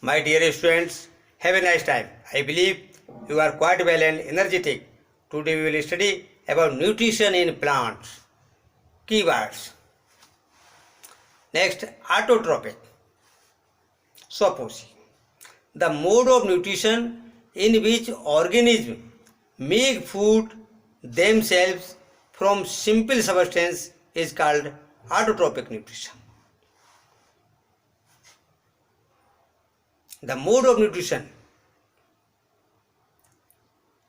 My dear students, have a nice time. I believe you are quite well and energetic. Today we will study about nutrition in plants. Keywords. Next, autotrophic. Supposing the mode of nutrition in which organisms make food themselves from simple substance is called autotrophic nutrition. The mode of nutrition,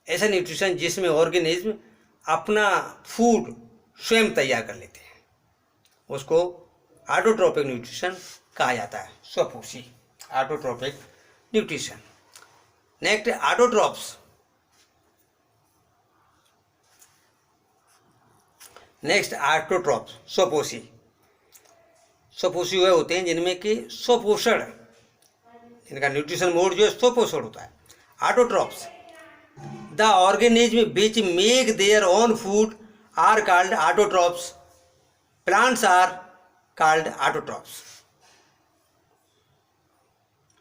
ऐसा nutrition जिसमें organism अपना food स्वयं तैयार कर लेते हैं, उसको autotrophic nutrition कहा जाता है. स्वपोषी autotrophic nutrition. Next, autotrophs. Next, autotrophs स्वपोषी. स्वपोषी वह होते हैं जिनमें कि स्वपोषण, इनका न्यूट्रिशन मोड जो है स्वपोषण होता है. Autotrophs, the organism which make their own food are called autotrophs. Plants are called autotrophs.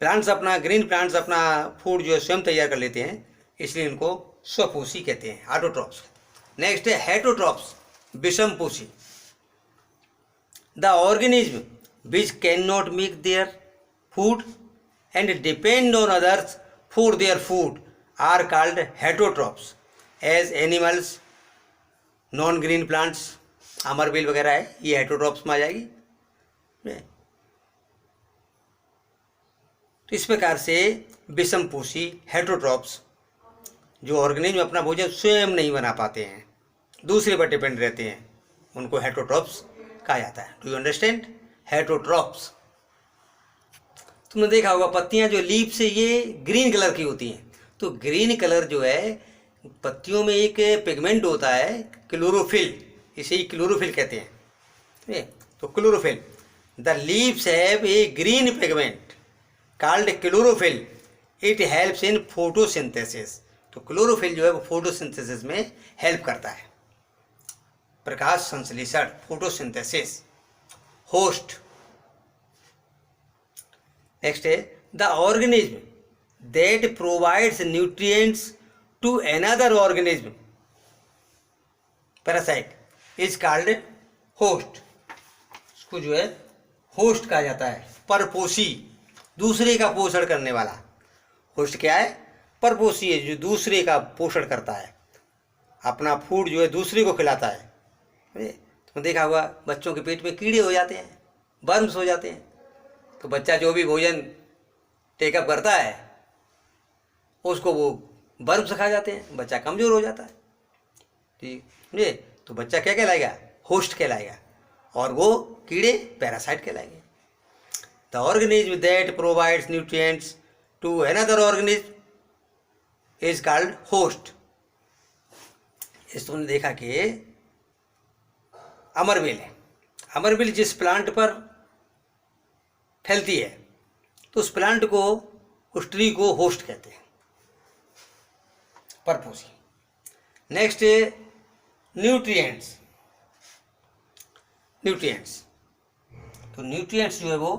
Plants अपना, ग्रीन प्लांट्स अपना फूड जो है स्वयं तैयार कर लेते हैं, इसलिए इनको स्वपोषी कहते हैं, ऑटोट्रॉप्स. नेक्स्ट है हेटरोट्रॉप्स, विषमपोषी. The organism which can not make their food and depend on others for their food are called heterotrophs. As animals, non-green plants, अमरबेल वगैरह है, ये हेटरोट्रॉप्स में आ जाएगी. तो इस प्रकार से विषमपोषी हेटरोट्रॉप्स, जो ऑर्गेनिज्म अपना भोजन स्वयं नहीं बना पाते हैं, दूसरे पर डिपेंड रहते हैं, उनको हेटरोट्रॉप्स कहा जाता है. Do you understand? हेटरोट्रॉप्स. तुमने देखा होगा पत्तियां जो लीफ से ये ग्रीन कलर की होती हैं, तो ग्रीन कलर जो है पत्तियों में एक पिगमेंट होता है क्लोरोफिल, इसे ही क्लोरोफिल कहते हैं. तो chlorophyll, the leaves have a green pigment called chlorophyll. It helps in photosynthesis. तो क्लोरोफिल जो है वो फोटोसिंथेसिस में हेल्प करता है, प्रकाश संश्लेषण, फोटोसिंथेसिस. होस्ट. नेक्स्ट है the organism that provides nutrients to another organism, parasite, is called host. इसको जो है होस्ट कहा जाता है, परपोषी, दूसरे का पोषण करने वाला. होस्ट क्या है? परपोषी है, जो दूसरे का पोषण करता है, अपना फूड जो है दूसरे को खिलाता है. तुमने देखा होगा बच्चों के पेट में कीड़े हो जाते हैं, बर्म्स हो जाते हैं, तो बच्चा जो भी भोजन टेकअप करता है उसको वो बर्फ खा जाते हैं, बच्चा कमज़ोर हो जाता है. ठीक है, तो बच्चा क्या कहलाएगा? होस्ट कहलाएगा, और वो कीड़े पैरासाइट कहलाएंगे. The organism that provides nutrients to another organism is called host. इस तुमने देखा कि अमरबेल है, अमरबेल जिस प्लांट पर फैलती है तो उस प्लांट को, उस ट्री को होस्ट कहते हैं, परपोषी. Next nutrients. न्यूट्रिएंट्स, तो न्यूट्रिएंट्स जो है वो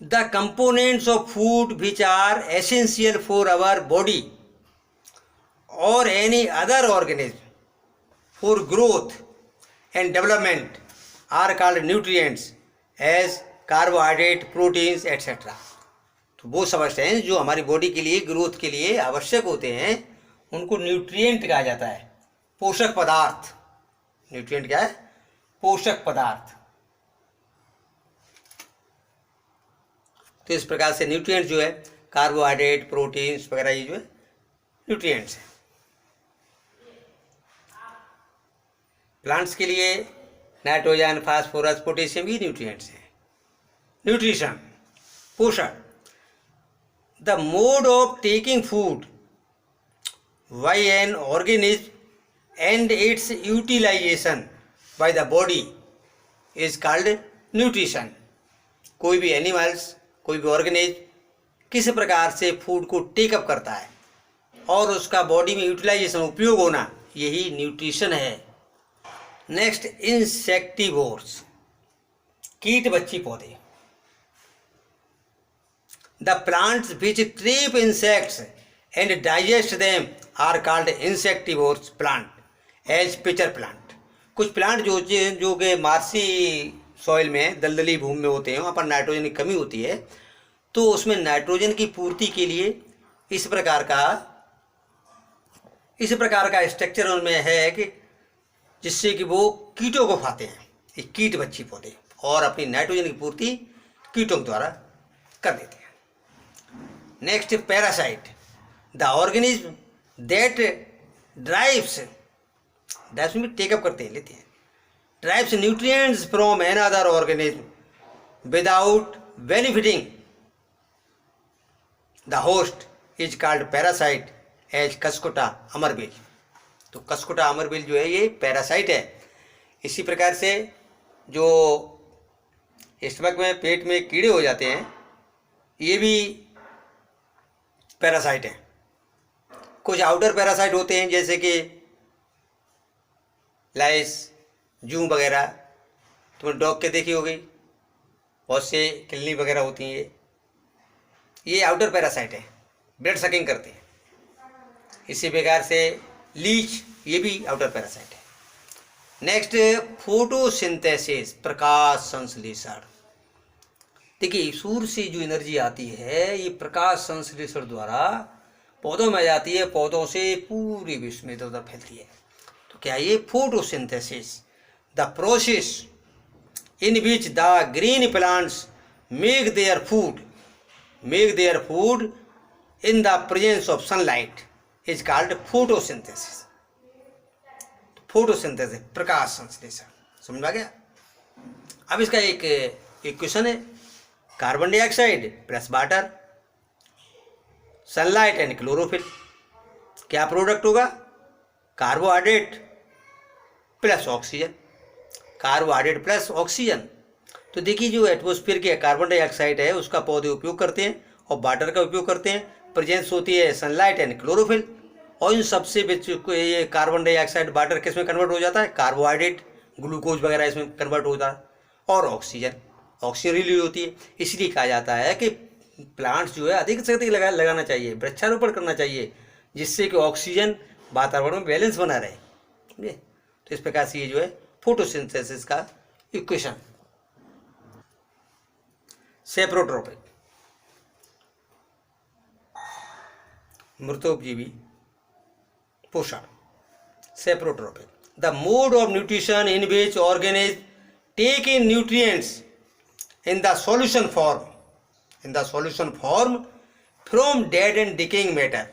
the components of food which are essential for our body और any other organism for growth and development are called nutrients as carbohydrate, proteins etc. तो वो सब्सटेंस जो हमारी बॉडी के लिए, ग्रोथ के लिए आवश्यक होते हैं, उनको न्यूट्रिएंट कहा जाता है, पोषक पदार्थ. न्यूट्रिएंट क्या है? पोषक पदार्थ. तो इस प्रकार से न्यूट्रिएंट जो है कार्बोहाइड्रेट, प्रोटीन्स वगैरह, ये जो है न्यूट्रिएंट्स है. प्लांट्स के लिए नाइट्रोजन, फास्फोरस, पोटेशियम भी न्यूट्रिएंट्स हैं. न्यूट्रिशन, पोषण. The mode of taking food by an organism and its utilization by the body is called nutrition. कोई भी एनिमल्स, कोई भी ऑर्गेनिज्म किस प्रकार से फूड को टेकअप करता है और उसका बॉडी में यूटिलाइजेशन, उपयोग होना, यही न्यूट्रिशन है. Next, insectivores. कीट बच्ची पौधे। The plants which trap insects and digest them are called insectivores plant as pitcher plant. कुछ प्लांट जो कि मार्सी सॉइल में, दलदली भूमि में होते हैं, वहाँ पर नाइट्रोजन की कमी होती है, तो उसमें नाइट्रोजन की पूर्ति के लिए इस प्रकार का स्ट्रक्चर उनमें है कि जिससे कि वो कीटों को खाते हैं, ये कीट बच्ची पौधे, और अपनी नाइट्रोजन की पूर्ति कीटों के द्वारा कर देते हैं। Next, parasite, the organism that drives में टेकअप करते हैं, लेते हैं, drives nutrients from another organism without benefiting the host is called parasite as cuscuta अमरबिल। तो कस्कुटा अमरबिल जो है ये पैरासाइट है। इसी प्रकार से जो स्टमक में, पेट में कीड़े हो जाते हैं, ये भी पैरासाइट हैं। कुछ आउटर पैरासाइट होते हैं जैसे कि लाइस, जूं वगैरह, तुमने डॉग के देखी होगी, बहुत से किलनी वगैरह होती हैं, ये आउटर पैरासाइट है, ब्लड सकिंग करते हैं। इसी प्रकार से लीच, ये भी आउटर पैरासाइट है। नेक्स्ट, फोटोसिंथेसिस, प्रकाश संश्लेषण। देखिए, सूर्य से जो एनर्जी आती है ये प्रकाश संश्लेषण द्वारा पौधों में आ जाती है, पौधों से पूरे विश्व में इधर उधर फैलती है। तो क्या ये photosynthesis, the process in which the green plants make their food in the presence of sunlight is called photosynthesis. Photosynthesis, प्रकाश संश्लेषण, समझ में आ गया। अब इसका एक इक्वेशन है, carbon dioxide plus water, sunlight and chlorophyll, क्या प्रोडक्ट होगा? Carbohydrate plus oxygen, carbohydrate plus oxygen. तो देखिए, जो एटमॉस्फेयर की कार्बन डाइऑक्साइड है उसका पौधे उपयोग करते हैं और वाटर का उपयोग करते हैं। प्रेजेंस होती है सनलाइट एंड क्लोरोफिल, और इन सबसे ये कार्बन डाइऑक्साइड वाटर किस में कन्वर्ट हो जाता है? कार्बोहाइड्रेट, ग्लूकोज वगैरह इसमें कन्वर्ट होता है, और ऑक्सीजन रिलीज होती है। इसलिए कहा जाता है कि प्लांट्स जो है अधिक से अधिक लगाना चाहिए, वृक्षारोपण करना चाहिए, जिससे कि ऑक्सीजन वातावरण में बैलेंस बना रहे। समझे? तो इस प्रकार से ये जो है फोटोसिंथेसिस का इक्वेशन। सेप्रोट्रोपिक, मृतोपजीवी पोषण, saprotrophic, the mode of nutrition in which organism take in nutrients in the solution form from dead and decaying matter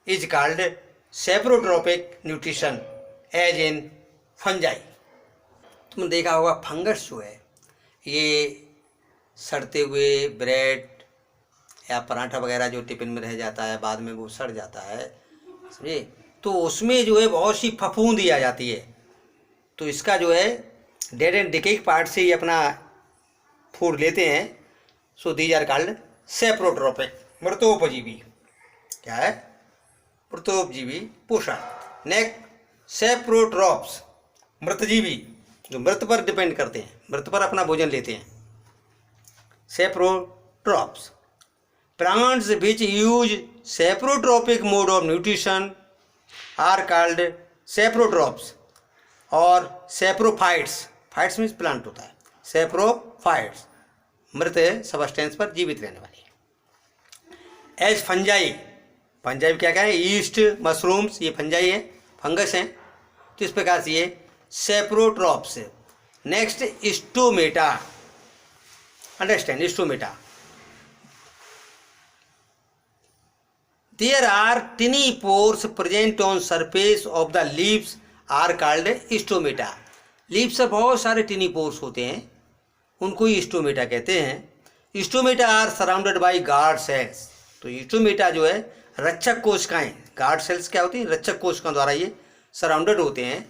is called saprotropic nutrition as in fungi। तुमने देखा होगा फंगस जो है ये सड़ते हुए ब्रेड या पराठा वगैरह जो टिफिन में रह जाता है, बाद में वो सड़ जाता है, समझे, तो उसमें जो है बहुत सी फफूंदी आ जाती है। तो इसका जो है डेड एंड डिकेइंग पार्ट से ही अपना फूड लेते हैं। So these are called saprotrophic, मृतोपजीवी। क्या है? मृतोपजीवी पोषण। नेक्स्ट, सेप्रोट्रॉप्स, मृतजीवी, जो मृत पर डिपेंड करते हैं, मृत पर अपना भोजन लेते हैं। Saprotrophs, plants which use saprotrophic mode of nutrition are called saprotrophs और सेप्रोफाइट्स। फाइट्स मीन्स प्लांट होता है, सेप्रोफाइट्स, मृत सबस्टेंस पर जीवित रहने वाली। एज फंजाई, फंजाई क्या है? ईस्ट, मशरूम्स, ये फंजाई है, फंगस हैं। तो इस प्रकार से ये saprotrophs. Next, stomata, understand stomata, there are tiny pores present on surface of the leaves are called stomata. Leaves पर बहुत सारे टिनी पोर्स होते हैं, उनको ही स्टोमेटा कहते हैं। Stomata are surrounded by guard cells. तो स्टोमेटा जो है रक्षक कोशिकाएं, गार्ड सेल्स क्या होती है? रक्षक कोशिकाओं द्वारा ये सराउंडेड होते हैं।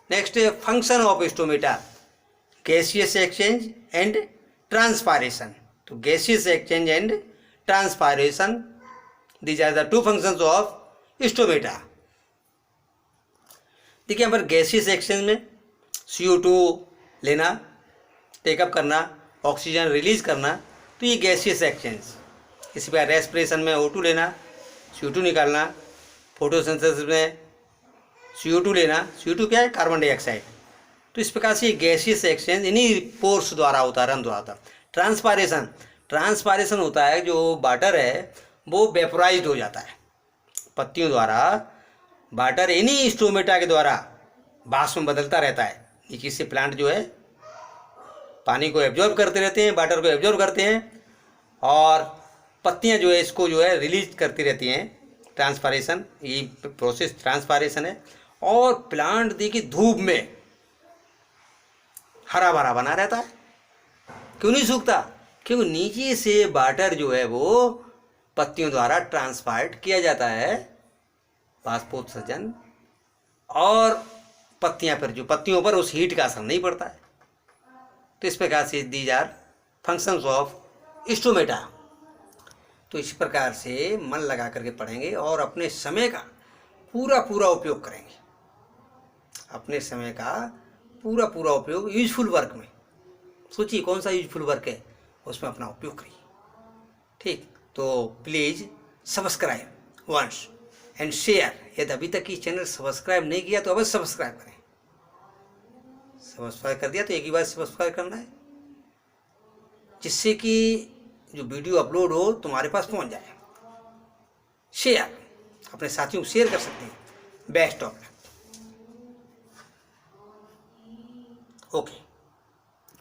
Next, function of stomata, gaseous exchange and transpiration. तो gaseous exchange and transpiration, these are the two functions of stomata. देखिए, यहाँ पर गैसियस एक्सचेंज में CO2 लेना, टेकअप करना, ऑक्सीजन रिलीज करना, तो ये गैसियस एक्सचेंज। इसी प्रकार रेस्पिरेशन में O2 लेना, CO2 निकालना, फोटोसिंथेसिस में CO2 लेना, CO2 क्या है? Carbon dioxide. तो इस प्रकार से ये गैसियस एक्सचेंज इन्हीं पोर्स द्वारा होता है, रन द्वारा होता है। ट्रांसपायरेशन होता है, जो वाटर है वो वेपोराइज्ड हो जाता है पत्तियों द्वारा। वाटर इन्हीं स्टोमेटा के द्वारा वाष्प में बदलता रहता है। ये चीज़ से प्लांट जो है पानी को एब्जॉर्ब करते रहते हैं, वाटर को एब्जॉर्ब करते हैं, और पत्तियां जो है इसको जो है रिलीज करती रहती हैं। ट्रांसपायरेशन, ये प्रोसेस ट्रांसपायरेशन है। और प्लांट देखिए धूप में हरा भरा बना रहता है। क्यों नहीं सूखता? क्योंकि नीचे से वाटर जो है वो पत्तियों द्वारा ट्रांसपायर्ड किया जाता है, वाष्पोत्सर्जन, और पत्तियों पर उस हीट का असर नहीं पड़ता है। तो इस प्रकार से these are functions of stomata. तो इस प्रकार से मन लगा करके पढ़ेंगे और अपने समय का पूरा उपयोग करेंगे। अपने समय का पूरा उपयोग यूजफुल वर्क में, सोचिए कौन सा यूजफुल वर्क है, उसमें अपना उपयोग करिए। ठीक, तो please subscribe once and share. यदि अभी तक इस चैनल सब्सक्राइब नहीं किया तो अवश्य सब्सक्राइब करें। सब्सक्राइब कर दिया तो एक ही बार सब्सक्राइब करना है, जिससे कि जो वीडियो अपलोड हो तुम्हारे पास पहुंच जाए। शेयर, अपने साथियों को शेयर कर सकते हैं। Best of luck. ओके।